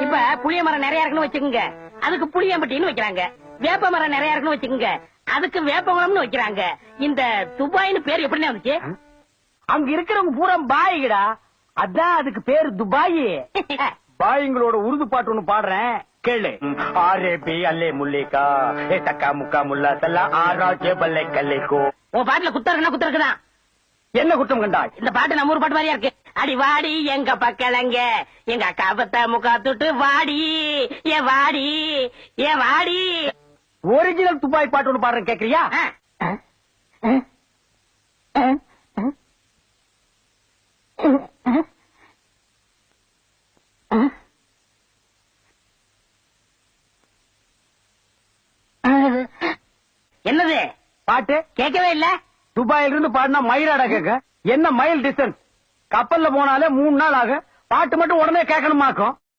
இப்ப புளிய மரம் நிறைய இருக்குன்னு வச்சுக்கோங்க, அதுக்கு புளியம்பட்டின்னு வைக்கிறாங்க. வேப்ப மரம் நிறைய இருக்குன்னு வச்சுக்கோங்க, அதுக்கு வேப்பமரம்னு வைக்கிறாங்க. இந்த துபாய்னு பேர் எப்படி வந்துச்சு? அங்க இருக்கிறவங்க பூரா பாய்கடா, அதான் அதுக்கு பேரு துபாயி. பாய்ங்களோட உருது பாட்டு ஒண்ணு பாடுறேன் கேளு. ஆரே பி அல்லே முல்லேக்கா ஏ தக்கா முக்கா முல்லா தல்லா ஆராஜே பல்லே கல்லேக்கோ. உன் பாட்டுல குத்தம் இருக்குன்னா குத்தம் இருக்குதான். என்ன குத்தம் கண்டாய்? இந்த பாட்டு நம்ம ஊர் பாட்டு மாதிரியா இருக்கு. அடி வாடி எங்க பக்கலங்க, எங்க அக்கா பத்த முக்கா தொட்டு வாடி ஏ வாடி ஏ வாடி. ஒரிஜினல் துபாய் பாட்டு ஒண்ணு பாடுறேன் கேக்குறியா? என்னது பாட்டு கேட்கவே இல்ல. துபாயில இருந்து பாடினா மயிலாடா கேட்க. என்ன மைல் டிஸ்டன்ஸ்? கப்பல்ல போனாலே 3 நாள் ஆகும். பாட்டு மட்டும் உடனே கேட்கணுமாக்கும்.